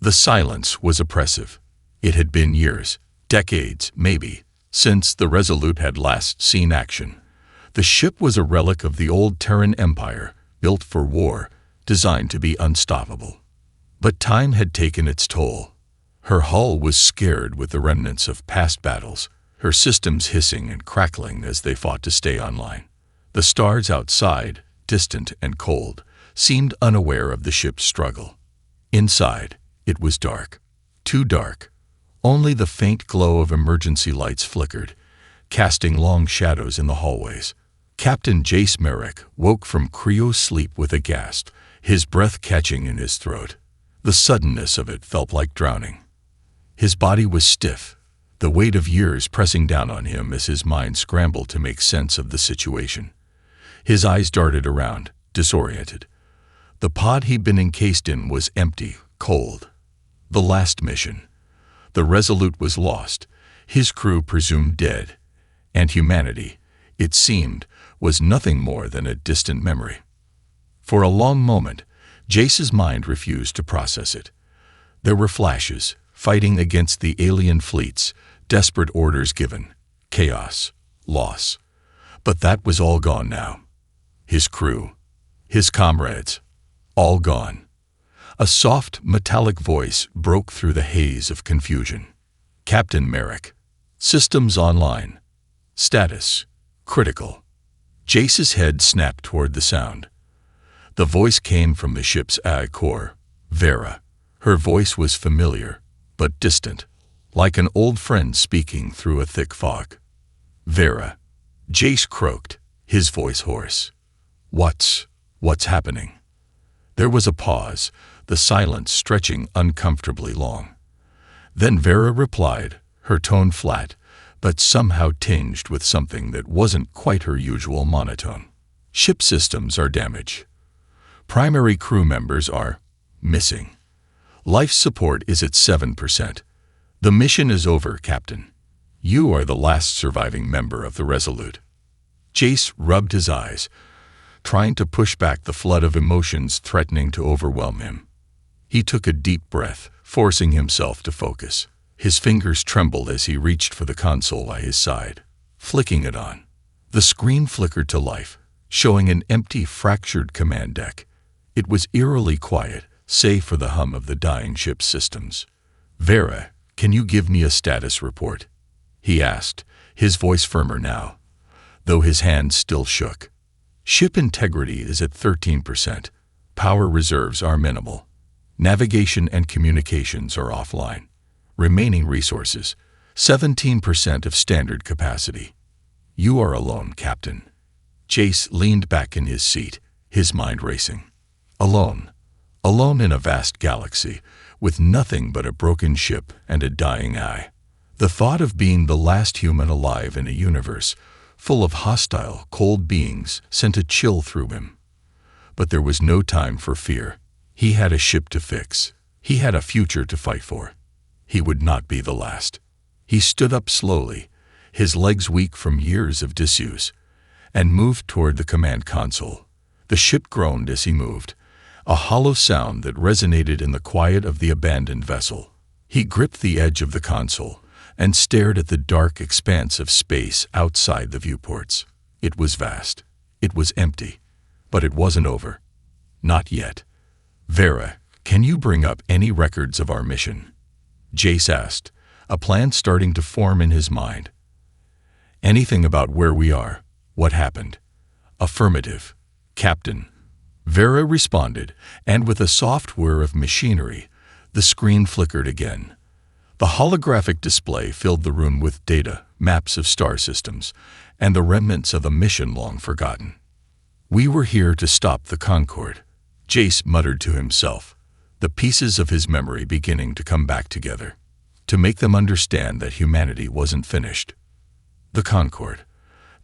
The silence was oppressive. It had been years, decades, maybe, since the Resolute had last seen action. The ship was a relic of the old Terran Empire, built for war, designed to be unstoppable. But time had taken its toll. Her hull was scarred with the remnants of past battles, her systems hissing and crackling as they fought to stay online. The stars outside, distant and cold, seemed unaware of the ship's struggle. Inside, it was dark. Too dark. Only the faint glow of emergency lights flickered, casting long shadows in the hallways. Captain Jace Merrick woke from cryo-sleep with a gasp, his breath catching in his throat. The suddenness of it felt like drowning. His body was stiff, the weight of years pressing down on him as his mind scrambled to make sense of the situation. His eyes darted around, disoriented. The pod he'd been encased in was empty, cold. The last mission. The Resolute was lost, his crew presumed dead, and humanity, it seemed, was nothing more than a distant memory. For a long moment, Jace's mind refused to process it. There were flashes, fighting against the alien fleets, desperate orders given, chaos, loss. But that was all gone now. His crew, his comrades, all gone. A soft, metallic voice broke through the haze of confusion. Captain Merrick. Systems online. Status. Critical. Jace's head snapped toward the sound. The voice came from the ship's AI core, Vera. Her voice was familiar, but distant, like an old friend speaking through a thick fog. Vera. Jace croaked, his voice hoarse. What's happening? There was a pause, the silence stretching uncomfortably long. Then Vera replied, her tone flat, but somehow tinged with something that wasn't quite her usual monotone. Ship systems are damaged. Primary crew members are missing. Life support is at 7%. The mission is over, Captain. You are the last surviving member of the Resolute. Jace rubbed his eyes, trying to push back the flood of emotions threatening to overwhelm him. He took a deep breath, forcing himself to focus. His fingers trembled as he reached for the console by his side, flicking it on. The screen flickered to life, showing an empty, fractured command deck. It was eerily quiet, save for the hum of the dying ship's systems. Vera, can you give me a status report? He asked, his voice firmer now, though his hand still shook. Ship integrity is at 13%. Power reserves are minimal. Navigation and communications are offline. Remaining resources, 17% of standard capacity. You are alone, Captain. Jace leaned back in his seat, his mind racing. Alone. Alone in a vast galaxy, with nothing but a broken ship and a dying eye. The thought of being the last human alive in a universe full of hostile, cold beings sent a chill through him. But there was no time for fear. He had a ship to fix. He had a future to fight for. He would not be the last. He stood up slowly, his legs weak from years of disuse, and moved toward the command console. The ship groaned as he moved, a hollow sound that resonated in the quiet of the abandoned vessel. He gripped the edge of the console and stared at the dark expanse of space outside the viewports. It was vast. It was empty. But it wasn't over. Not yet. Vera, can you bring up any records of our mission? Jace asked, a plan starting to form in his mind. Anything about where we are? What happened? Affirmative, Captain. Vera responded, and with a soft whir of machinery, the screen flickered again. The holographic display filled the room with data, maps of star systems, and the remnants of a mission long forgotten. We were here to stop the Concorde, Jace muttered to himself, the pieces of his memory beginning to come back together, to make them understand that humanity wasn't finished. The Concorde,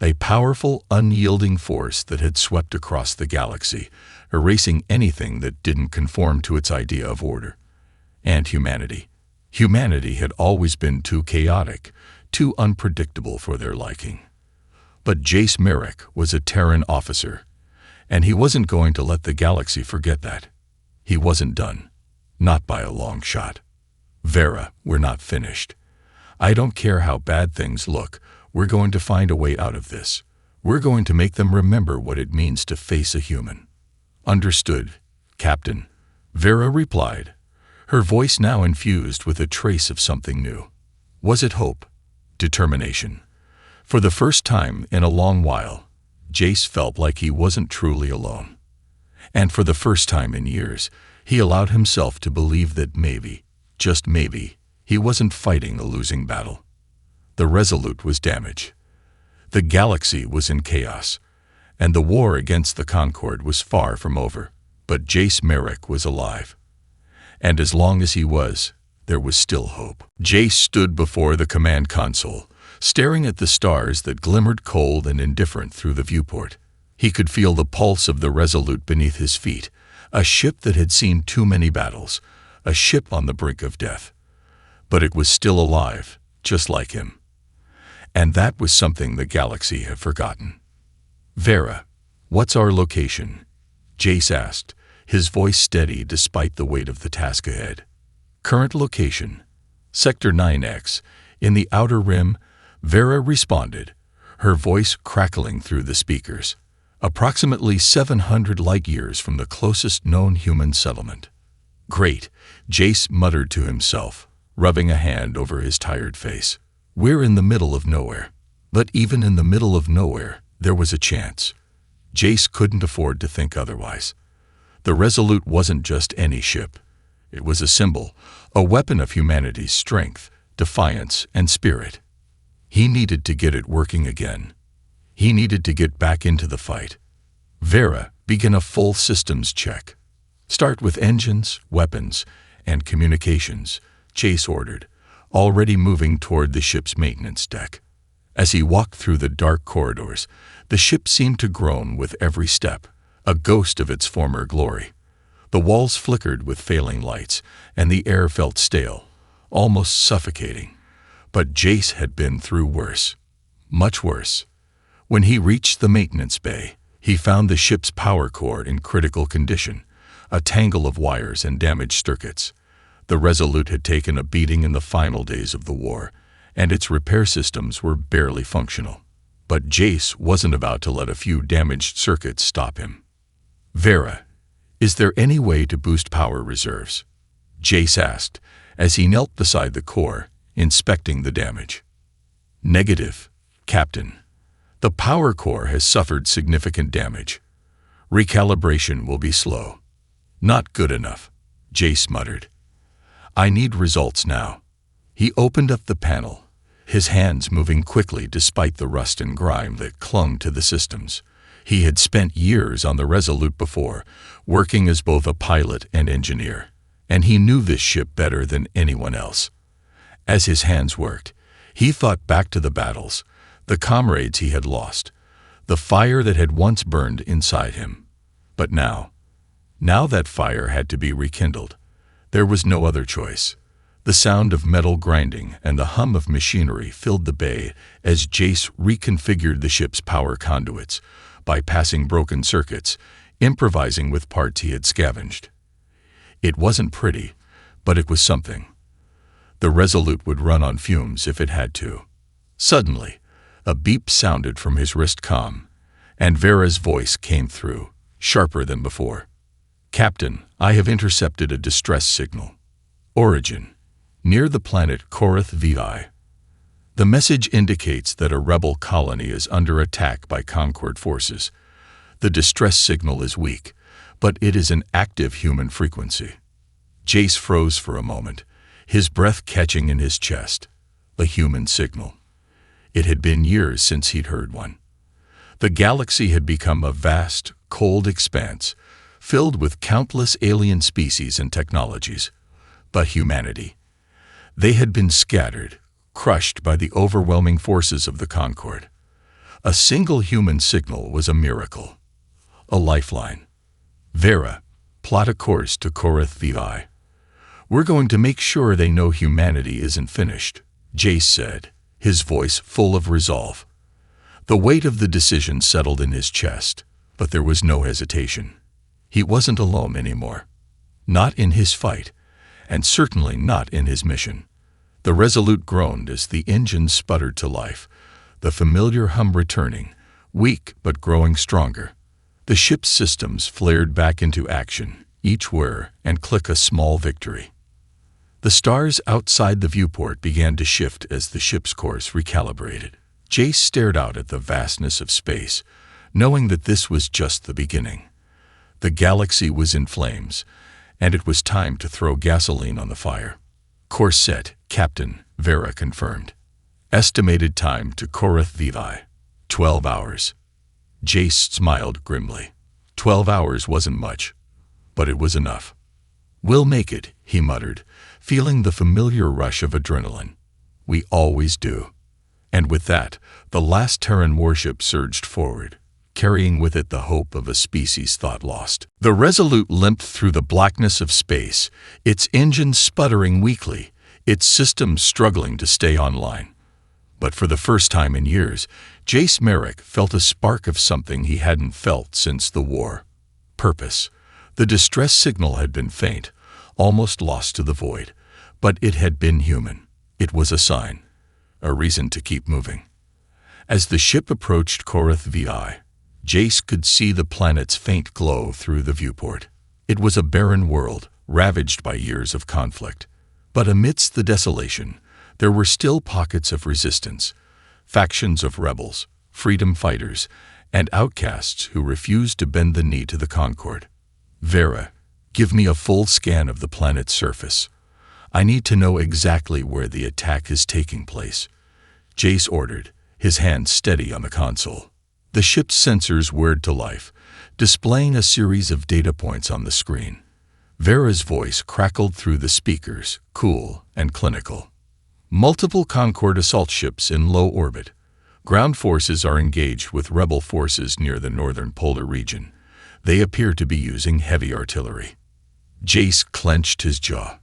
a powerful, unyielding force that had swept across the galaxy, erasing anything that didn't conform to its idea of order. And humanity. Humanity had always been too chaotic, too unpredictable for their liking. But Jace Merrick was a Terran officer, and he wasn't going to let the galaxy forget that. He wasn't done. Not by a long shot. Vera, we're not finished. I don't care how bad things look, we're going to find a way out of this. We're going to make them remember what it means to face a human. Understood, Captain, Vera replied, her voice now infused with a trace of something new. Was it hope? Determination? For the first time in a long while, Jace felt like he wasn't truly alone. And for the first time in years, he allowed himself to believe that maybe, just maybe, he wasn't fighting a losing battle. The Resolute was damaged. The galaxy was in chaos, and the war against the Concord was far from over. But Jace Merrick was alive. And as long as he was, there was still hope. Jace stood before the command console, staring at the stars that glimmered cold and indifferent through the viewport. He could feel the pulse of the Resolute beneath his feet, a ship that had seen too many battles, a ship on the brink of death. But it was still alive, just like him. And that was something the galaxy had forgotten. Vera, what's our location? Jace asked, his voice steady despite the weight of the task ahead. Current location, Sector 9X, in the Outer Rim, Vera responded, her voice crackling through the speakers. Approximately 700 light-years from the closest known human settlement. Great, Jace muttered to himself, rubbing a hand over his tired face. We're in the middle of nowhere. But even in the middle of nowhere, there was a chance. Jace couldn't afford to think otherwise. The Resolute wasn't just any ship. It was a symbol, a weapon of humanity's strength, defiance, and spirit. He needed to get it working again. He needed to get back into the fight. Vera, begin a full systems check. Start with engines, weapons, and communications, Jace ordered, already moving toward the ship's maintenance deck. As he walked through the dark corridors, the ship seemed to groan with every step, a ghost of its former glory. The walls flickered with failing lights, and the air felt stale, almost suffocating. But Jace had been through worse. Much worse. When he reached the maintenance bay, he found the ship's power core in critical condition, a tangle of wires and damaged circuits. The Resolute had taken a beating in the final days of the war, and its repair systems were barely functional. But Jace wasn't about to let a few damaged circuits stop him. Vera, is there any way to boost power reserves? Jace asked, as he knelt beside the core, inspecting the damage. Negative, Captain. The power core has suffered significant damage. Recalibration will be slow. Not good enough, Jace muttered. I need results now. He opened up the panel, his hands moving quickly despite the rust and grime that clung to the systems. He had spent years on the Resolute before, working as both a pilot and engineer, and he knew this ship better than anyone else. As his hands worked, he thought back to the battles, the comrades he had lost, the fire that had once burned inside him. But now that fire had to be rekindled. There was no other choice. The sound of metal grinding and the hum of machinery filled the bay as Jace reconfigured the ship's power conduits, bypassing broken circuits, improvising with parts he had scavenged. It wasn't pretty, but it was something. The Resolute would run on fumes if it had to. Suddenly, a beep sounded from his wrist comm, and Vera's voice came through, sharper than before. Captain, I have intercepted a distress signal. Origin, near the planet Korath VI. The message indicates that a rebel colony is under attack by Concord forces. The distress signal is weak, but it is an active human frequency. Jace froze for a moment, his breath catching in his chest. A human signal. It had been years since he'd heard one. The galaxy had become a vast, cold expanse, filled with countless alien species and technologies. But humanity. They had been scattered, crushed by the overwhelming forces of the Concord. A single human signal was a miracle. A lifeline. Vera, plot a course to Korath VI. We're going to make sure they know humanity isn't finished, Jace said, his voice full of resolve. The weight of the decision settled in his chest, but there was no hesitation. He wasn't alone anymore. Not in his fight, and certainly not in his mission. The Resolute groaned as the engine sputtered to life, the familiar hum returning, weak but growing stronger. The ship's systems flared back into action, each whir and click a small victory. The stars outside the viewport began to shift as the ship's course recalibrated. Jace stared out at the vastness of space, knowing that this was just the beginning. The galaxy was in flames, and it was time to throw gasoline on the fire. Course set, Captain, Vera confirmed. Estimated time to Korath VI, 12 hours. Jace smiled grimly. 12 hours wasn't much, but it was enough. We'll make it, he muttered, feeling the familiar rush of adrenaline. We always do. And with that, the last Terran warship surged forward, carrying with it the hope of a species thought lost. The Resolute limped through the blackness of space, its engine sputtering weakly, its systems struggling to stay online. But for the first time in years, Jace Merrick felt a spark of something he hadn't felt since the war. Purpose. The distress signal had been faint, almost lost to the void, but it had been human. It was a sign, a reason to keep moving. As the ship approached Korath VI, Jace could see the planet's faint glow through the viewport. It was a barren world, ravaged by years of conflict. But amidst the desolation, there were still pockets of resistance, factions of rebels, freedom fighters, and outcasts who refused to bend the knee to the Concord. Vera, give me a full scan of the planet's surface. I need to know exactly where the attack is taking place, Jace ordered, his hand steady on the console. The ship's sensors whirred to life, displaying a series of data points on the screen. Vera's voice crackled through the speakers, cool and clinical. Multiple Concord assault ships in low orbit. Ground forces are engaged with rebel forces near the northern polar region. They appear to be using heavy artillery. Jace clenched his jaw.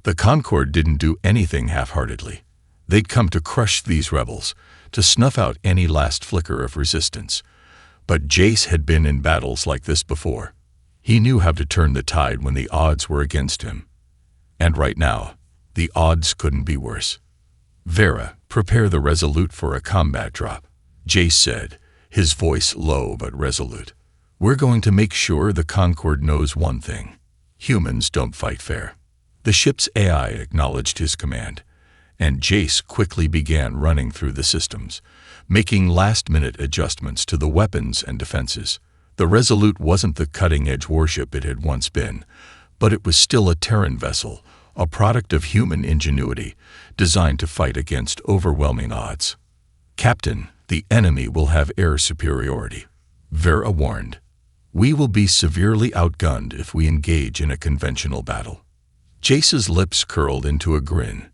The Concord didn't do anything half-heartedly. They'd come to crush these rebels, to snuff out any last flicker of resistance. But Jace had been in battles like this before. He knew how to turn the tide when the odds were against him. And right now, the odds couldn't be worse. Vera, prepare the Resolute for a combat drop, Jace said, his voice low but resolute. We're going to make sure the Concord knows one thing. Humans don't fight fair. The ship's AI acknowledged his command, and Jace quickly began running through the systems, making last-minute adjustments to the weapons and defenses. The Resolute wasn't the cutting-edge warship it had once been, but it was still a Terran vessel, a product of human ingenuity, designed to fight against overwhelming odds. Captain, the enemy will have air superiority, Vera warned. We will be severely outgunned if we engage in a conventional battle. Jace's lips curled into a grin.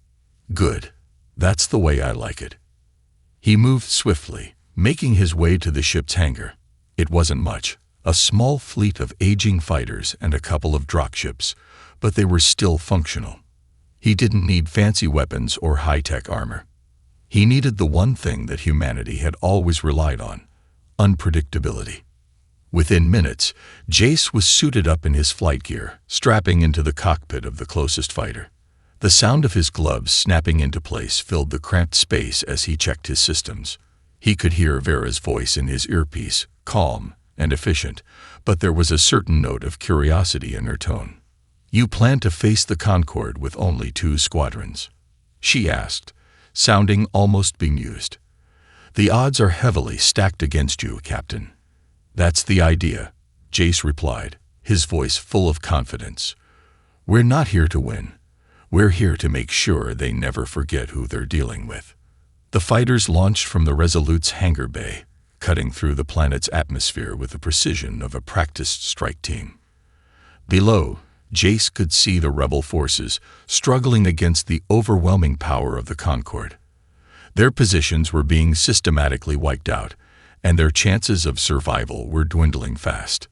Good. That's the way I like it. He moved swiftly, making his way to the ship's hangar. It wasn't much, a small fleet of aging fighters and a couple of dropships, but they were still functional. He didn't need fancy weapons or high-tech armor. He needed the one thing that humanity had always relied on: unpredictability. Within minutes, Jace was suited up in his flight gear, strapping into the cockpit of the closest fighter. The sound of his gloves snapping into place filled the cramped space as he checked his systems. He could hear Vera's voice in his earpiece, calm and efficient, but there was a certain note of curiosity in her tone. You plan to face the Concord with only 2 squadrons? She asked, sounding almost bemused. The odds are heavily stacked against you, Captain. That's the idea, Jace replied, his voice full of confidence. We're not here to win. We're here to make sure they never forget who they're dealing with. The fighters launched from the Resolute's hangar bay, cutting through the planet's atmosphere with the precision of a practiced strike team. Below, Jace could see the rebel forces struggling against the overwhelming power of the Concord. Their positions were being systematically wiped out, and their chances of survival were dwindling fast.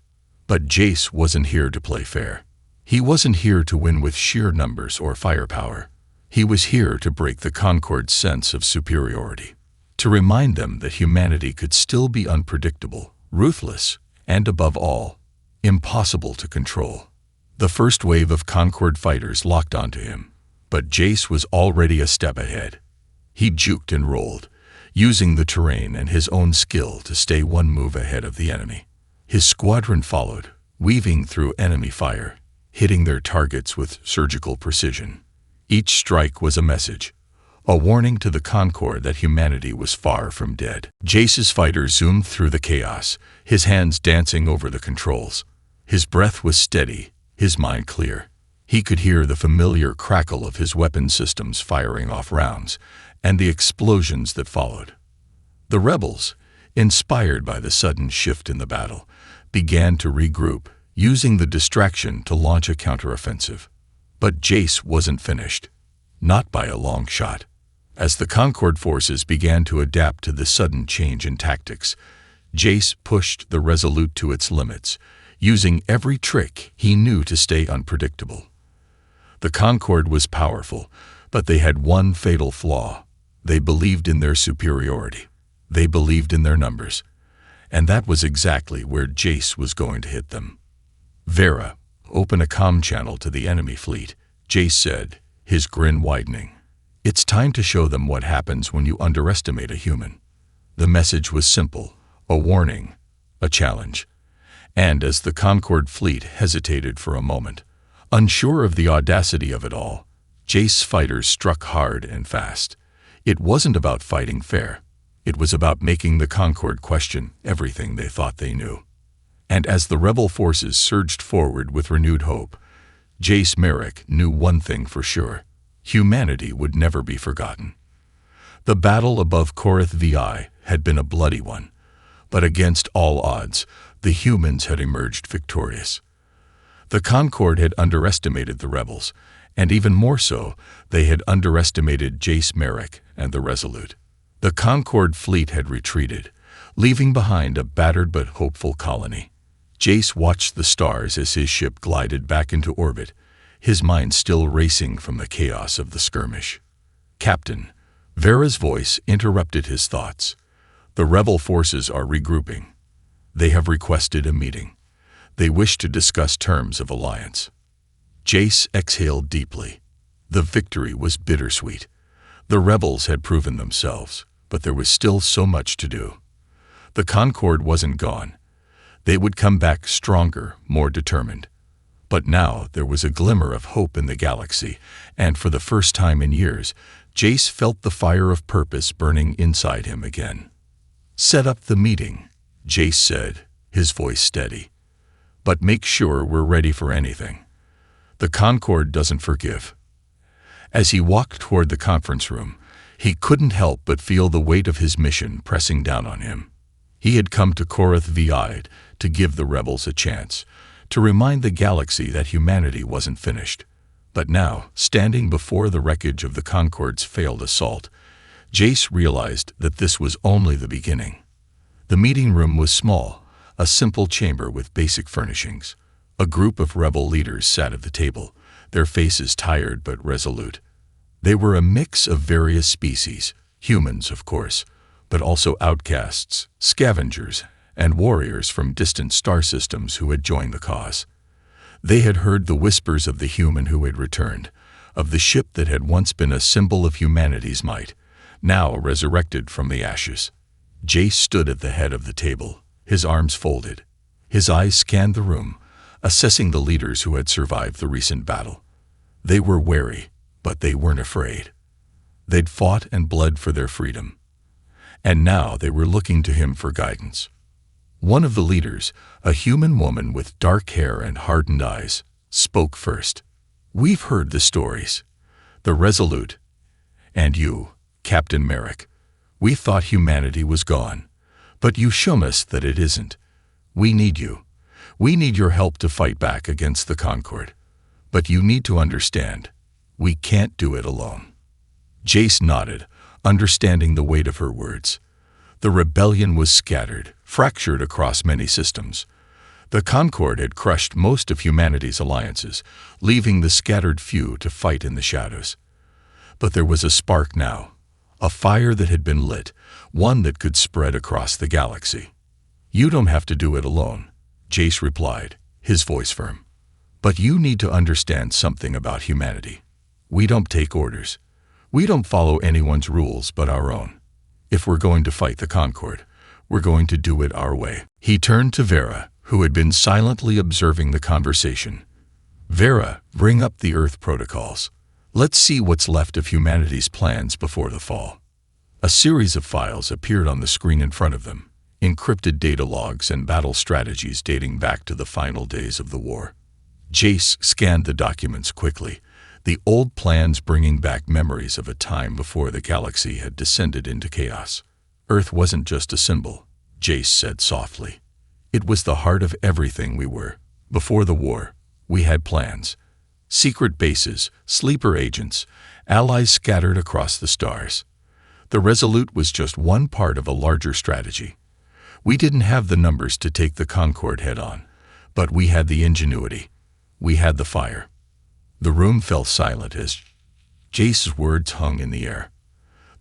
But Jace wasn't here to play fair. He wasn't here to win with sheer numbers or firepower. He was here to break the Concord's sense of superiority, to remind them that humanity could still be unpredictable, ruthless, and above all, impossible to control. The first wave of Concord fighters locked onto him, but Jace was already a step ahead. He juked and rolled, using the terrain and his own skill to stay one move ahead of the enemy. His squadron followed, weaving through enemy fire, hitting their targets with surgical precision. Each strike was a message, a warning to the Concord that humanity was far from dead. Jace's fighter zoomed through the chaos, his hands dancing over the controls. His breath was steady, his mind clear. He could hear the familiar crackle of his weapon systems firing off rounds, and the explosions that followed. The rebels, inspired by the sudden shift in the battle, began to regroup, using the distraction to launch a counteroffensive. But Jace wasn't finished. Not by a long shot. As the Concord forces began to adapt to the sudden change in tactics, Jace pushed the Resolute to its limits, using every trick he knew to stay unpredictable. The Concord was powerful, but they had one fatal flaw. They believed in their superiority. They believed in their numbers. And that was exactly where Jace was going to hit them. "Vera, open a comm channel to the enemy fleet," Jace said, his grin widening. "It's time to show them what happens when you underestimate a human." The message was simple, a warning, a challenge. And as the Concord fleet hesitated for a moment, unsure of the audacity of it all, Jace's fighters struck hard and fast. It wasn't about fighting fair. It was about making the Concord question everything they thought they knew. And as the rebel forces surged forward with renewed hope, Jace Merrick knew one thing for sure: humanity would never be forgotten. The battle above Korath VI had been a bloody one, but against all odds, the humans had emerged victorious. The Concord had underestimated the rebels, and even more so, they had underestimated Jace Merrick and the Resolute. The Concord fleet had retreated, leaving behind a battered but hopeful colony. Jace watched the stars as his ship glided back into orbit, his mind still racing from the chaos of the skirmish. "Captain," Vera's voice interrupted his thoughts. "The rebel forces are regrouping. They have requested a meeting. They wish to discuss terms of alliance." Jace exhaled deeply. The victory was bittersweet. The rebels had proven themselves, but there was still so much to do. The Concord wasn't gone. They would come back stronger, more determined. But now there was a glimmer of hope in the galaxy, and for the first time in years, Jace felt the fire of purpose burning inside him again. "Set up the meeting," Jace said, his voice steady. "But make sure we're ready for anything. The Concord doesn't forgive." As he walked toward the conference room, he couldn't help but feel the weight of his mission pressing down on him. He had come to Korath VI to give the rebels a chance, to remind the galaxy that humanity wasn't finished. But now, standing before the wreckage of the Concord's failed assault, Jace realized that this was only the beginning. The meeting room was small, a simple chamber with basic furnishings. A group of rebel leaders sat at the table, their faces tired but resolute. They were a mix of various species, humans, of course, but also outcasts, scavengers, and warriors from distant star systems who had joined the cause. They had heard the whispers of the human who had returned, of the ship that had once been a symbol of humanity's might, now resurrected from the ashes. Jace stood at the head of the table, his arms folded. His eyes scanned the room, assessing the leaders who had survived the recent battle. They were wary, but they weren't afraid. They'd fought and bled for their freedom. And now they were looking to him for guidance. One of the leaders, a human woman with dark hair and hardened eyes, spoke first. "We've heard the stories. The Resolute. And you, Captain Merrick. We thought humanity was gone, but you've shown us that it isn't. We need you. We need your help to fight back against the Concord. But you need to understand, we can't do it alone." Jace nodded, understanding the weight of her words. The rebellion was scattered, fractured across many systems. The Concord had crushed most of humanity's alliances, leaving the scattered few to fight in the shadows. But there was a spark now, a fire that had been lit, one that could spread across the galaxy. "You don't have to do it alone," Jace replied, his voice firm. But you need to understand something about humanity. We don't take orders. We don't follow anyone's rules but our own. If we're going to fight the Concord, we're going to do it our way." He turned to Vera, who had been silently observing the conversation. "Vera, bring up the Earth protocols. Let's see what's left of humanity's plans before the fall." A series of files appeared on the screen in front of them, encrypted data logs and battle strategies dating back to the final days of the war. Jace scanned the documents quickly, the old plans bringing back memories of a time before the galaxy had descended into chaos. "Earth wasn't just a symbol," Jace said softly. "It was the heart of everything we were. Before the war, we had plans. Secret bases, sleeper agents, allies scattered across the stars. The Resolute was just one part of a larger strategy. We didn't have the numbers to take the Concord head-on, but we had the ingenuity. We had the fire." The room fell silent as Jace's words hung in the air.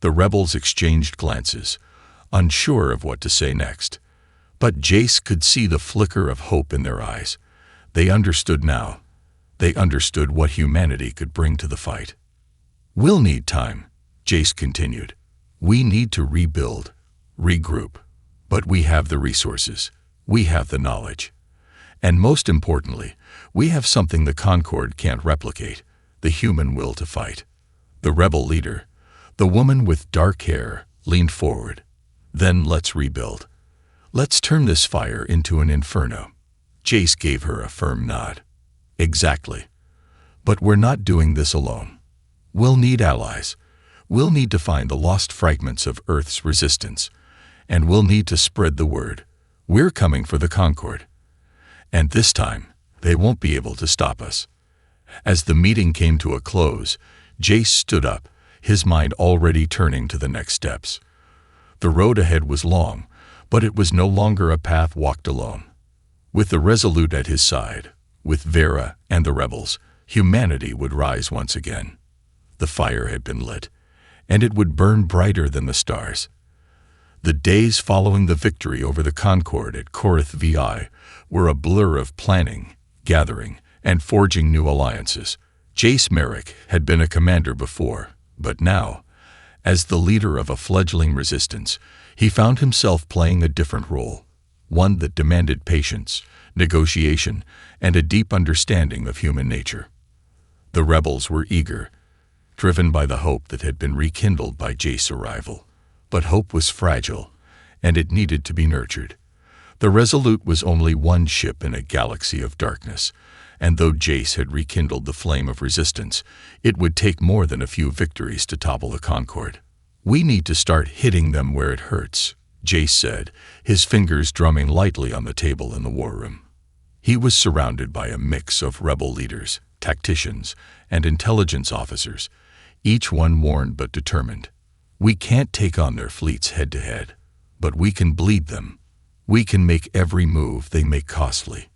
The rebels exchanged glances, unsure of what to say next. But Jace could see the flicker of hope in their eyes. They understood now. They understood what humanity could bring to the fight. "We'll need time," Jace continued. "We need to rebuild, regroup. But we have the resources. We have the knowledge. And most importantly, we have something the Concord can't replicate, the human will to fight." The rebel leader, the woman with dark hair, leaned forward. "Then let's rebuild. Let's turn this fire into an inferno." Jace gave her a firm nod. "Exactly. But we're not doing this alone. We'll need allies. We'll need to find the lost fragments of Earth's resistance. And we'll need to spread the word. We're coming for the Concord. And this time, they won't be able to stop us." As the meeting came to a close, Jace stood up, his mind already turning to the next steps. The road ahead was long, but it was no longer a path walked alone. With the Resolute at his side, with Vera and the rebels, humanity would rise once again. The fire had been lit, and it would burn brighter than the stars. The days following the victory over the Concord at Korath VI were a blur of planning, gathering, and forging new alliances. Jace Merrick had been a commander before, but now, as the leader of a fledgling resistance, he found himself playing a different role, one that demanded patience, negotiation, and a deep understanding of human nature. The rebels were eager, driven by the hope that had been rekindled by Jace's arrival. But hope was fragile, and it needed to be nurtured. The Resolute was only one ship in a galaxy of darkness, and though Jace had rekindled the flame of resistance, it would take more than a few victories to topple the Concord. "We need to start hitting them where it hurts," Jace said, his fingers drumming lightly on the table in the war room. He was surrounded by a mix of rebel leaders, tacticians, and intelligence officers, each one worn but determined. "We can't take on their fleets head-to-head, but we can bleed them. We can make every move they make costly."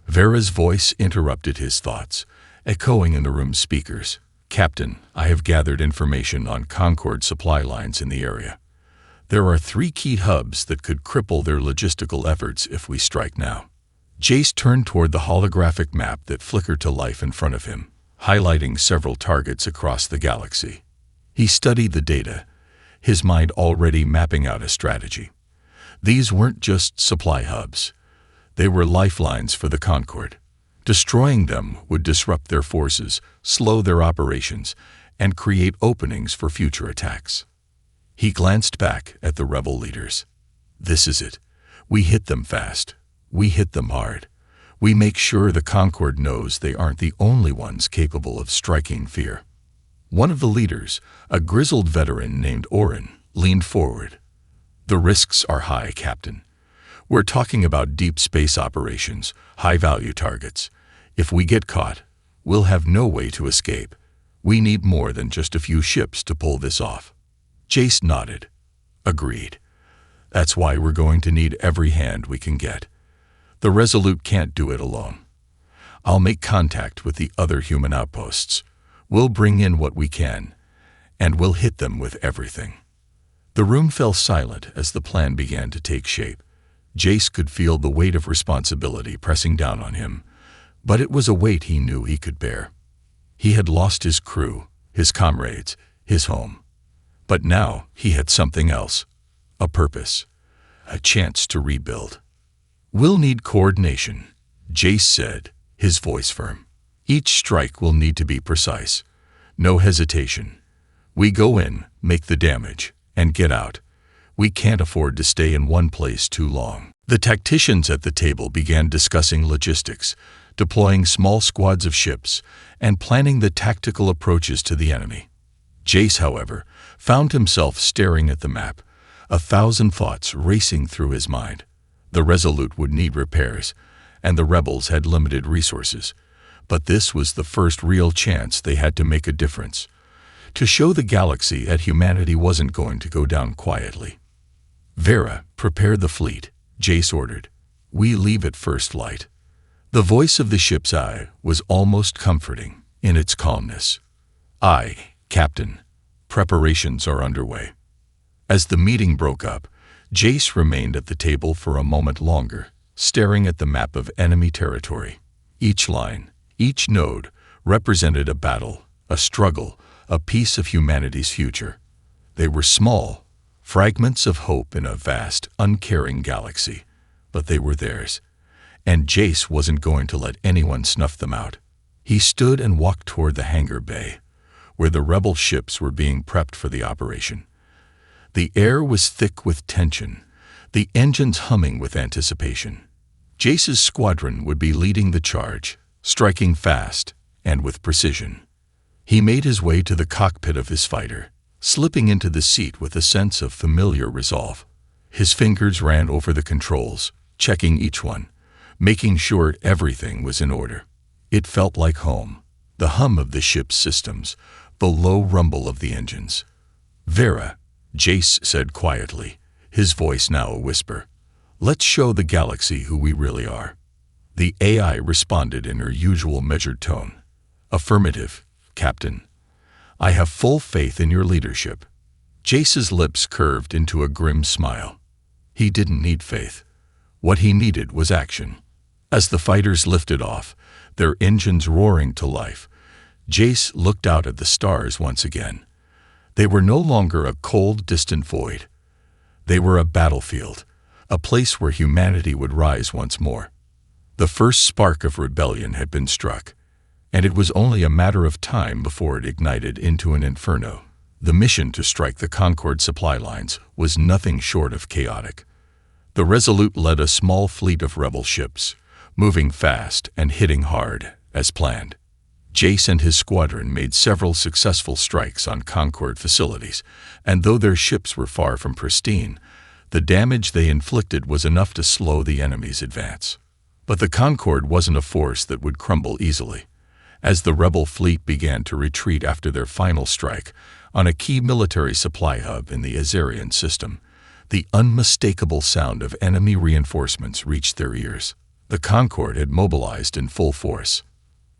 Vera's voice interrupted his thoughts, echoing in the room's speakers. "Captain, I have gathered information on Concord supply lines in the area. There are 3 key hubs that could cripple their logistical efforts if we strike now." Jace turned toward the holographic map that flickered to life in front of him, highlighting several targets across the galaxy. He studied the data, his mind already mapping out a strategy. These weren't just supply hubs. They were lifelines for the Concord. Destroying them would disrupt their forces, slow their operations, and create openings for future attacks. He glanced back at the rebel leaders. "This is it. We hit them fast. We hit them hard. We make sure the Concord knows they aren't the only ones capable of striking fear." One of the leaders, a grizzled veteran named Orin, leaned forward. "The risks are high, Captain. We're talking about deep space operations, high-value targets. If we get caught, we'll have no way to escape. We need more than just a few ships to pull this off." Jace nodded. "Agreed. That's why we're going to need every hand we can get. The Resolute can't do it alone. I'll make contact with the other human outposts. We'll bring in what we can, and we'll hit them with everything." The room fell silent as the plan began to take shape. Jace could feel the weight of responsibility pressing down on him, But it was a weight he knew he could bear. He had lost his crew, his comrades, his home. But now he had something else, a purpose, a chance to rebuild. "We'll need coordination," Jace said, his voice firm. "Each strike will need to be precise. No hesitation. We go in, make the damage, and get out. We can't afford to stay in one place too long." The tacticians at the table began discussing logistics, deploying small squads of ships, and planning the tactical approaches to the enemy. Jace, however, found himself staring at the map, 1,000 thoughts racing through his mind. The Resolute would need repairs, and the rebels had limited resources. But this was the first real chance they had to make a difference, to show the galaxy that humanity wasn't going to go down quietly. "Vera, prepare the fleet," Jace ordered. "We leave at first light." The voice of the ship's eye was almost comforting in its calmness. "Aye, Captain. Preparations are underway." As the meeting broke up, Jace remained at the table for a moment longer, staring at the map of enemy territory. Each line, each node, represented a battle, a struggle, a piece of humanity's future. They were small, fragments of hope in a vast, uncaring galaxy, but they were theirs. And Jace wasn't going to let anyone snuff them out. He stood and walked toward the hangar bay, where the rebel ships were being prepped for the operation. The air was thick with tension, the engines humming with anticipation. Jace's squadron would be leading the charge, striking fast and with precision. He made his way to the cockpit of his fighter, slipping into the seat with a sense of familiar resolve. His fingers ran over the controls, checking each one, making sure everything was in order. It felt like home, the hum of the ship's systems, the low rumble of the engines. "Vera," Jace said quietly, his voice now a whisper, "let's show the galaxy who we really are." The AI responded in her usual measured tone. "Affirmative, Captain. I have full faith in your leadership." Jace's lips curved into a grim smile. He didn't need faith. What he needed was action. As the fighters lifted off, their engines roaring to life, Jace looked out at the stars once again. They were no longer a cold, distant void. They were a battlefield, a place where humanity would rise once more. The first spark of rebellion had been struck, and it was only a matter of time before it ignited into an inferno. The mission to strike the Concord supply lines was nothing short of chaotic. The Resolute led a small fleet of rebel ships, moving fast and hitting hard, as planned. Jace and his squadron made several successful strikes on Concord facilities, and though their ships were far from pristine, the damage they inflicted was enough to slow the enemy's advance. But the Concord wasn't a force that would crumble easily. As the rebel fleet began to retreat after their final strike on a key military supply hub in the Azarian system, the unmistakable sound of enemy reinforcements reached their ears. The Concord had mobilized in full force.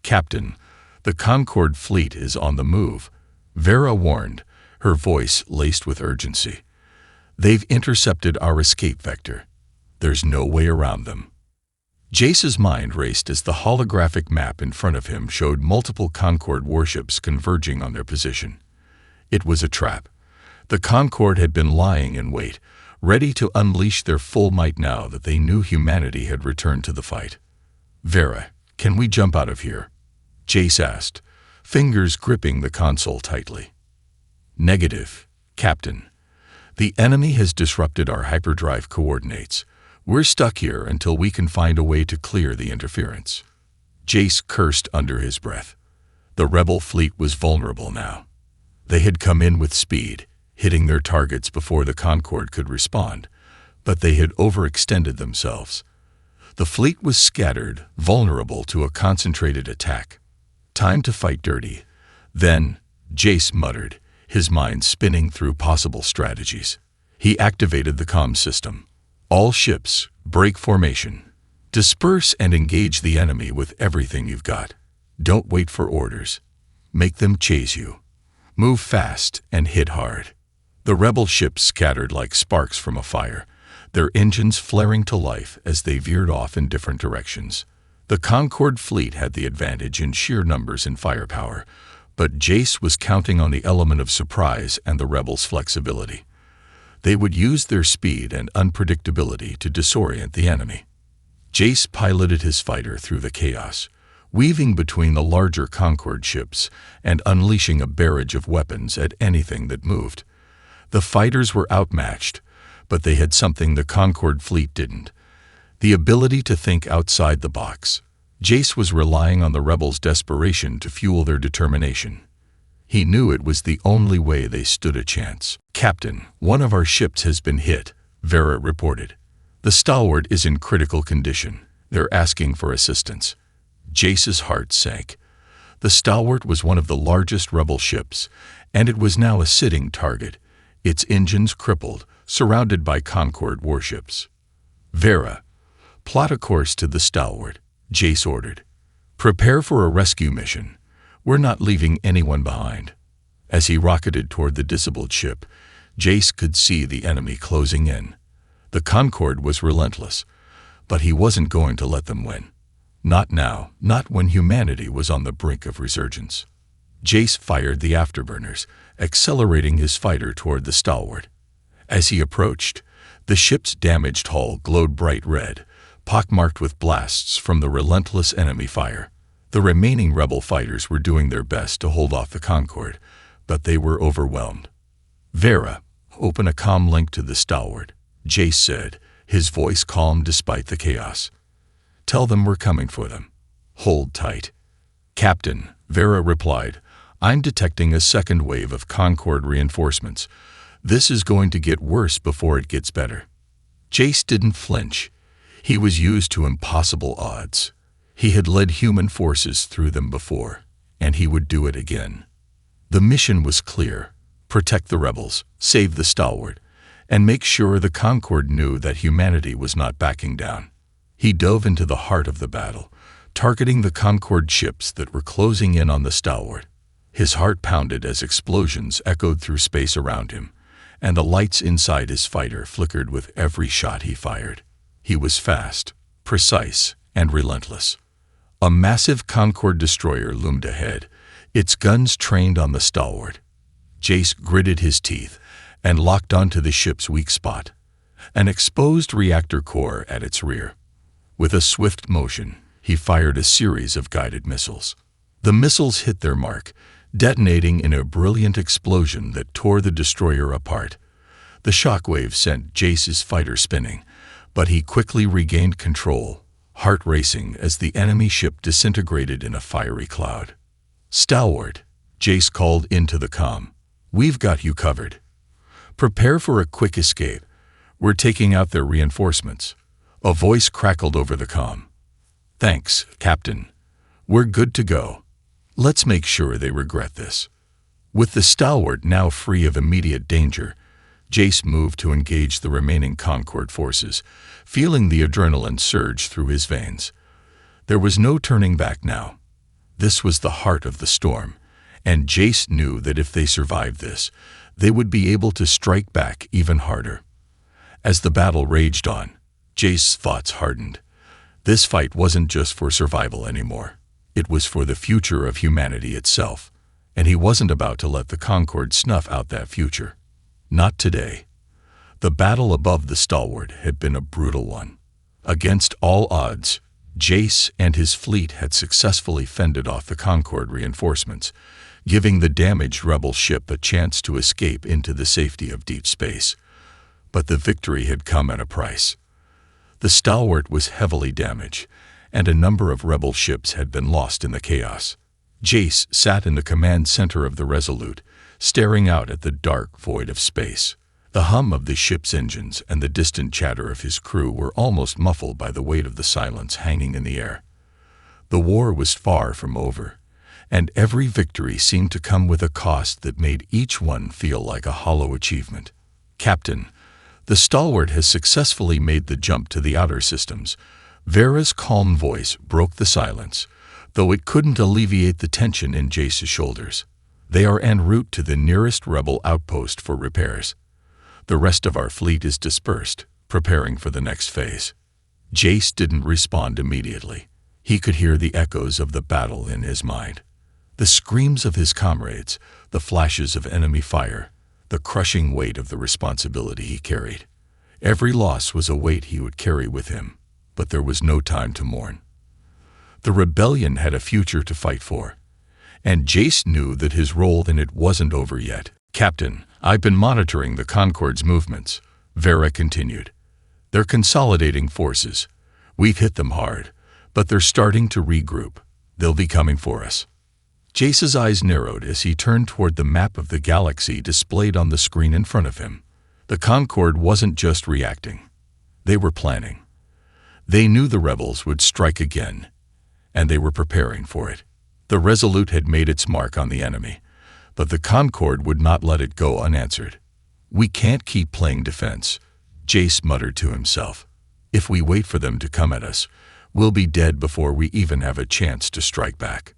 "Captain, the Concord fleet is on the move," Vera warned, her voice laced with urgency. "They've intercepted our escape vector. There's no way around them." Jace's mind raced as the holographic map in front of him showed multiple Concord warships converging on their position. It was a trap. The Concord had been lying in wait, ready to unleash their full might now that they knew humanity had returned to the fight. "Vera, can we jump out of here?" Jace asked, fingers gripping the console tightly. "Negative, Captain. The enemy has disrupted our hyperdrive coordinates. We're stuck here until we can find a way to clear the interference." Jace cursed under his breath. The rebel fleet was vulnerable now. They had come in with speed, hitting their targets before the Concord could respond, but they had overextended themselves. The fleet was scattered, vulnerable to a concentrated attack. "Time to fight dirty." Then, Jace muttered, his mind spinning through possible strategies. He activated the comm system. "All ships, break formation. Disperse and engage the enemy with everything you've got. Don't wait for orders. Make them chase you. Move fast and hit hard." The rebel ships scattered like sparks from a fire, their engines flaring to life as they veered off in different directions. The Concord fleet had the advantage in sheer numbers and firepower, but Jace was counting on the element of surprise and the rebels' flexibility. They would use their speed and unpredictability to disorient the enemy. Jace piloted his fighter through the chaos, weaving between the larger Concord ships and unleashing a barrage of weapons at anything that moved. The fighters were outmatched, but they had something the Concord fleet didn't: the ability to think outside the box. Jace was relying on the rebels' desperation to fuel their determination. He knew it was the only way they stood a chance. "Captain, one of our ships has been hit," Vera reported. "The Stalwart is in critical condition. They're asking for assistance." Jace's heart sank. The Stalwart was one of the largest rebel ships, and it was now a sitting target, its engines crippled, surrounded by Concord warships. "Vera, plot a course to the Stalwart," Jace ordered. "Prepare for a rescue mission. We're not leaving anyone behind." As he rocketed toward the disabled ship, Jace could see the enemy closing in. The Concord was relentless, but he wasn't going to let them win. Not now, not when humanity was on the brink of resurgence. Jace fired the afterburners, accelerating his fighter toward the Stalwart. As he approached, the ship's damaged hull glowed bright red, pockmarked with blasts from the relentless enemy fire. The remaining rebel fighters were doing their best to hold off the Concord, but they were overwhelmed. "Vera, open a comm link to the Stalwart," Jace said, his voice calm despite the chaos. "Tell them we're coming for them. Hold tight." "Captain," Vera replied, "I'm detecting a second wave of Concord reinforcements. This is going to get worse before it gets better." Jace didn't flinch. He was used to impossible odds. He had led human forces through them before, and he would do it again. The mission was clear: protect the rebels, save the Stalwart, and make sure the Concord knew that humanity was not backing down. He dove into the heart of the battle, targeting the Concord ships that were closing in on the Stalwart. His heart pounded as explosions echoed through space around him, and the lights inside his fighter flickered with every shot he fired. He was fast, precise, and relentless. A massive Concord destroyer loomed ahead, its guns trained on the Stalwart. Jace gritted his teeth and locked onto the ship's weak spot, an exposed reactor core at its rear. With a swift motion, he fired a series of guided missiles. The missiles hit their mark, detonating in a brilliant explosion that tore the destroyer apart. The shockwave sent Jace's fighter spinning, but he quickly regained control, heart racing as the enemy ship disintegrated in a fiery cloud. "Stalwart," Jace called into the comm. "We've got you covered. Prepare for a quick escape. We're taking out their reinforcements." A voice crackled over the comm. "Thanks, Captain. We're good to go. Let's make sure they regret this." With the Stalwart now free of immediate danger, Jace moved to engage the remaining Concord forces, feeling the adrenaline surge through his veins. There was no turning back now. This was the heart of the storm, and Jace knew that if they survived this, they would be able to strike back even harder. As the battle raged on, Jace's thoughts hardened. This fight wasn't just for survival anymore. It was for the future of humanity itself, and he wasn't about to let the Concord snuff out that future. Not today. The battle above the Stalwart had been a brutal one. Against all odds, Jace and his fleet had successfully fended off the Concord reinforcements, giving the damaged rebel ship a chance to escape into the safety of deep space. But the victory had come at a price. The Stalwart was heavily damaged, and a number of rebel ships had been lost in the chaos. Jace sat in the command center of the Resolute, staring out at the dark void of space. The hum of the ship's engines and the distant chatter of his crew were almost muffled by the weight of the silence hanging in the air. The war was far from over, and every victory seemed to come with a cost that made each one feel like a hollow achievement. "Captain, the Stalwart has successfully made the jump to the outer systems." Vera's calm voice broke the silence, though it couldn't alleviate the tension in Jace's shoulders. "They are en route to the nearest rebel outpost for repairs. The rest of our fleet is dispersed, preparing for the next phase." Jace didn't respond immediately. He could hear the echoes of the battle in his mind. The screams of his comrades, the flashes of enemy fire, the crushing weight of the responsibility he carried. Every loss was a weight he would carry with him, but there was no time to mourn. The rebellion had a future to fight for, and Jace knew that his role in it wasn't over yet. "Captain, I've been monitoring the Concord's movements," Vera continued. "They're consolidating forces. We've hit them hard, but they're starting to regroup. They'll be coming for us." Jace's eyes narrowed as he turned toward the map of the galaxy displayed on the screen in front of him. The Concord wasn't just reacting. They were planning. They knew the rebels would strike again, and they were preparing for it. The Resolute had made its mark on the enemy, but the Concord would not let it go unanswered. "We can't keep playing defense," Jace muttered to himself. "If we wait for them to come at us, we'll be dead before we even have a chance to strike back."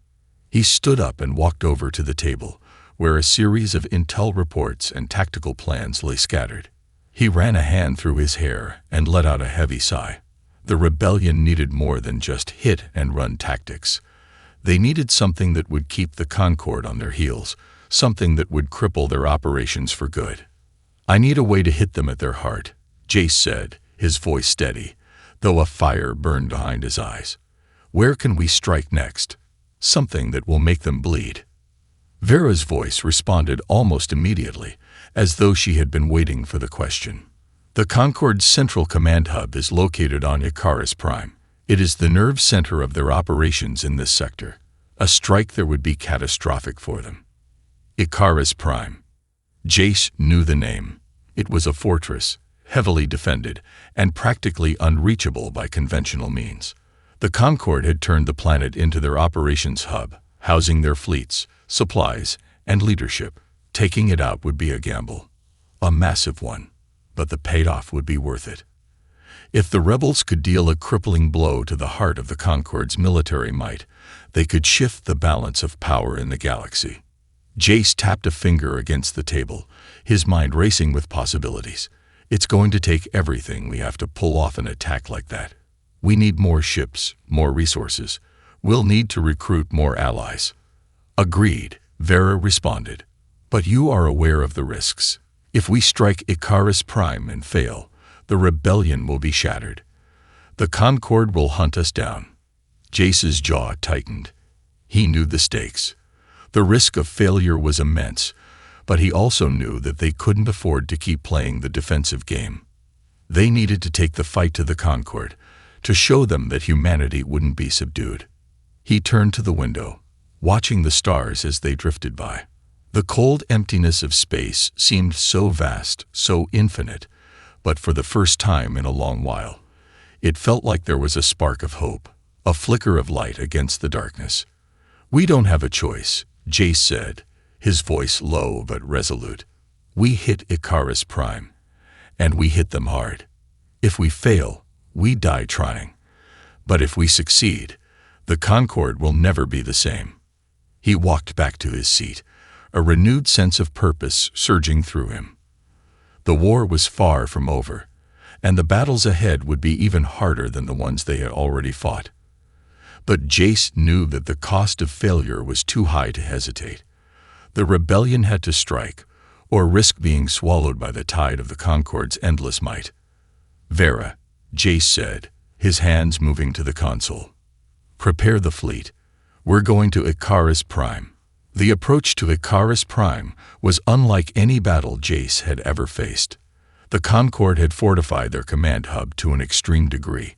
He stood up and walked over to the table, where a series of intel reports and tactical plans lay scattered. He ran a hand through his hair and let out a heavy sigh. The rebellion needed more than just hit-and-run tactics. They needed something that would keep the Concord on their heels, something that would cripple their operations for good. "I need a way to hit them at their heart," Jace said, his voice steady, though a fire burned behind his eyes. "Where can we strike next? Something that will make them bleed." Vera's voice responded almost immediately, as though she had been waiting for the question. "The Concord's central command hub is located on Icarus Prime. It is the nerve center of their operations in this sector. A strike there would be catastrophic for them." Icarus Prime. Jace knew the name. It was a fortress, heavily defended, and practically unreachable by conventional means. The Concord had turned the planet into their operations hub, housing their fleets, supplies, and leadership. Taking it out would be a gamble. A massive one. But the payoff would be worth it. If the rebels could deal a crippling blow to the heart of the Concord's military might, they could shift the balance of power in the galaxy. Jace tapped a finger against the table, his mind racing with possibilities. "It's going to take everything we have to pull off an attack like that. We need more ships, more resources. We'll need to recruit more allies." "Agreed," Vera responded. "But you are aware of the risks. If we strike Icarus Prime and fail, the rebellion will be shattered. The Concord will hunt us down." Jace's jaw tightened. He knew the stakes. The risk of failure was immense, but he also knew that they couldn't afford to keep playing the defensive game. They needed to take the fight to the Concord, to show them that humanity wouldn't be subdued. He turned to the window, watching the stars as they drifted by. The cold emptiness of space seemed so vast, so infinite, but for the first time in a long while, it felt like there was a spark of hope, a flicker of light against the darkness. "We don't have a choice," Jace said, his voice low but resolute. "We hit Icarus Prime, and we hit them hard. If we fail, we die trying. But if we succeed, the Concord will never be the same." He walked back to his seat, a renewed sense of purpose surging through him. The war was far from over, and the battles ahead would be even harder than the ones they had already fought. But Jace knew that the cost of failure was too high to hesitate. The rebellion had to strike, or risk being swallowed by the tide of the Concord's endless might. "Vera," Jace said, his hands moving to the console. "Prepare the fleet. We're going to Icarus Prime." The approach to Icarus Prime was unlike any battle Jace had ever faced. The Concord had fortified their command hub to an extreme degree,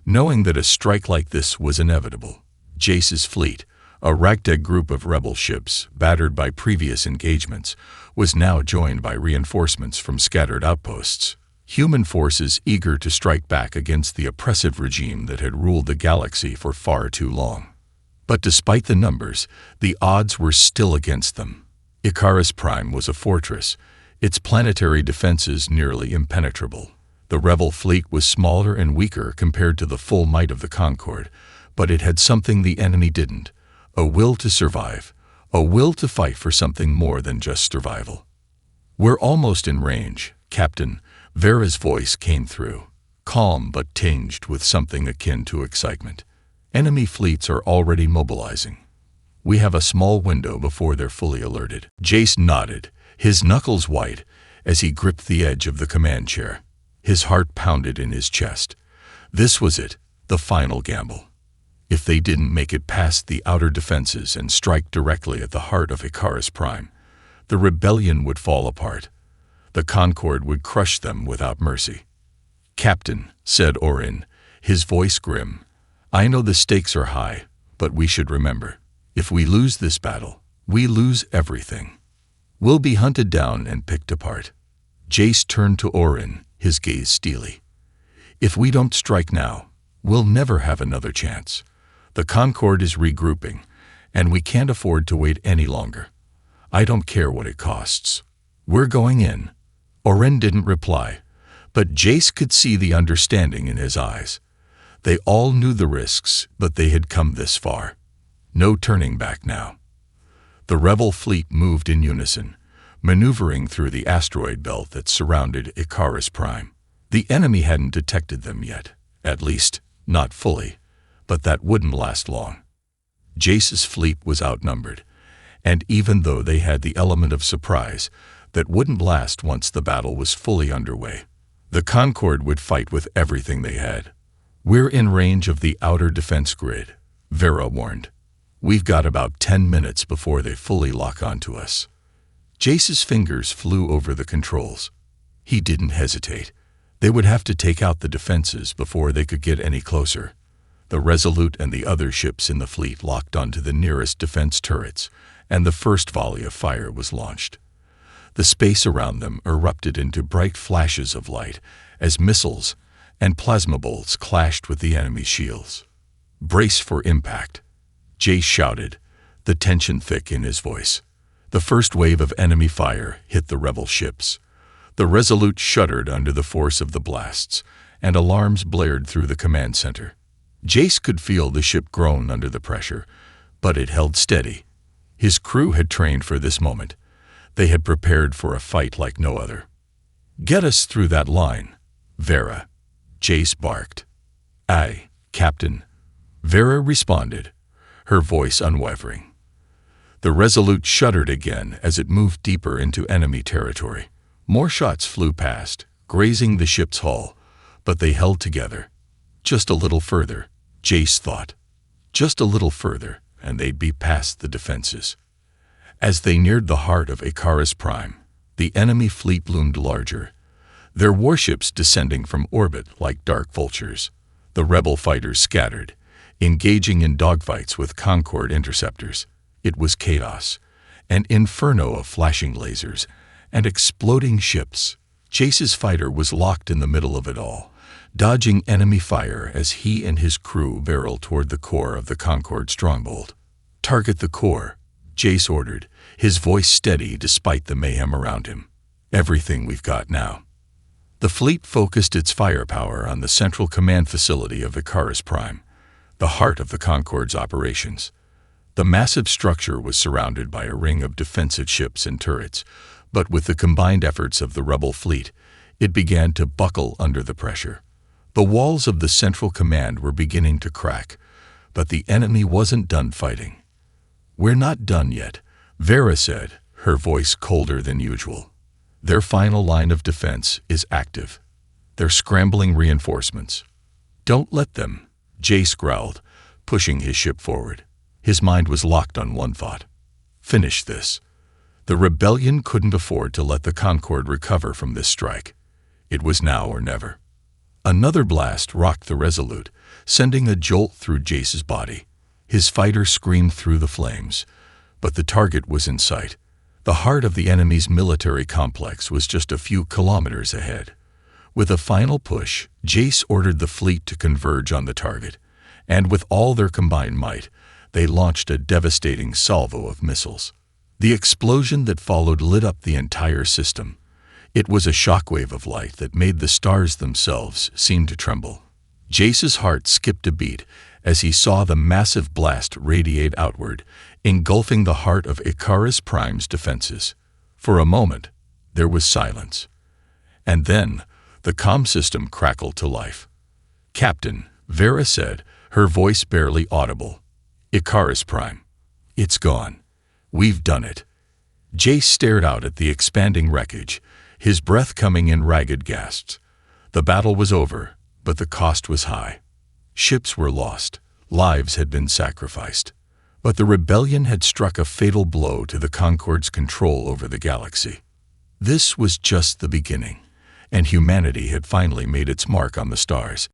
knowing that a strike like this was inevitable. Jace's fleet, a ragtag group of rebel ships battered by previous engagements, was now joined by reinforcements from scattered outposts. Human forces eager to strike back against the oppressive regime that had ruled the galaxy for far too long. But despite the numbers, the odds were still against them. Icarus Prime was a fortress, its planetary defenses nearly impenetrable. The rebel fleet was smaller and weaker compared to the full might of the Concord, but it had something the enemy didn't: a will to survive, a will to fight for something more than just survival. "We're almost in range, Captain," Vera's voice came through, calm but tinged with something akin to excitement. Enemy fleets are already mobilizing. We have a small window before they're fully alerted." Jace nodded, his knuckles white, as he gripped the edge of the command chair. His heart pounded in his chest. This was it, the final gamble. If they didn't make it past the outer defenses and strike directly at the heart of Icarus Prime, the rebellion would fall apart. The Concord would crush them without mercy. "Captain," said Orin, his voice grim, "I know the stakes are high, but we should remember, if we lose this battle, we lose everything. We'll be hunted down and picked apart." Jace turned to Orin, his gaze steely. "If we don't strike now, we'll never have another chance. The Concord is regrouping, and we can't afford to wait any longer. I don't care what it costs. We're going in." Orin didn't reply, but Jace could see the understanding in his eyes. They all knew the risks, but they had come this far. No turning back now. The rebel fleet moved in unison, maneuvering through the asteroid belt that surrounded Icarus Prime. The enemy hadn't detected them yet, at least, not fully, but that wouldn't last long. Jace's fleet was outnumbered, and even though they had the element of surprise, that wouldn't last once the battle was fully underway. The Concord would fight with everything they had. "We're in range of the outer defense grid," Vera warned. "We've got about 10 minutes before they fully lock onto us." Jace's fingers flew over the controls. He didn't hesitate. They would have to take out the defenses before they could get any closer. The Resolute and the other ships in the fleet locked onto the nearest defense turrets, and the first volley of fire was launched. The space around them erupted into bright flashes of light as missiles and plasma bolts clashed with the enemy's shields. "Brace for impact," Jace shouted, the tension thick in his voice. The first wave of enemy fire hit the rebel ships. The Resolute shuddered under the force of the blasts, and alarms blared through the command center. Jace could feel the ship groan under the pressure, but it held steady. His crew had trained for this moment. They had prepared for a fight like no other. "Get us through that line, Vera," Jace barked. "Aye, Captain," Vera responded, her voice unwavering. The Resolute shuddered again as it moved deeper into enemy territory. More shots flew past, grazing the ship's hull, but they held together. Just a little further, Jace thought. Just a little further, and they'd be past the defenses. As they neared the heart of Icarus Prime, the enemy fleet loomed larger, their warships descending from orbit like dark vultures. The rebel fighters scattered, engaging in dogfights with Concord interceptors. It was chaos, an inferno of flashing lasers and exploding ships. Jace's fighter was locked in the middle of it all, dodging enemy fire as he and his crew barreled toward the core of the Concord stronghold. "Target the core," Jace ordered, his voice steady despite the mayhem around him. "Everything we've got now." The fleet focused its firepower on the central command facility of Icarus Prime, the heart of the Concord's operations. The massive structure was surrounded by a ring of defensive ships and turrets, but with the combined efforts of the rebel fleet, it began to buckle under the pressure. The walls of the central command were beginning to crack, but the enemy wasn't done fighting. "We're not done yet," Vera said, her voice colder than usual. "Their final line of defense is active. They're scrambling reinforcements." "Don't let them," Jace growled, pushing his ship forward. His mind was locked on one thought. Finish this. The rebellion couldn't afford to let the Concord recover from this strike. It was now or never. Another blast rocked the Resolute, sending a jolt through Jace's body. His fighter screamed through the flames, but the target was in sight. The heart of the enemy's military complex was just a few kilometers ahead. With a final push, Jace ordered the fleet to converge on the target, and with all their combined might, they launched a devastating salvo of missiles. The explosion that followed lit up the entire system. It was a shockwave of light that made the stars themselves seem to tremble. Jace's heart skipped a beat as he saw the massive blast radiate outward, engulfing the heart of Icarus Prime's defenses. For a moment, there was silence. And then, the comm system crackled to life. "Captain," Vera said, her voice barely audible. "Icarus Prime. It's gone. We've done it." Jace stared out at the expanding wreckage, his breath coming in ragged gasps. The battle was over, but the cost was high. Ships were lost, lives had been sacrificed. But the rebellion had struck a fatal blow to the Concord's control over the galaxy. This was just the beginning, and humanity had finally made its mark on the stars.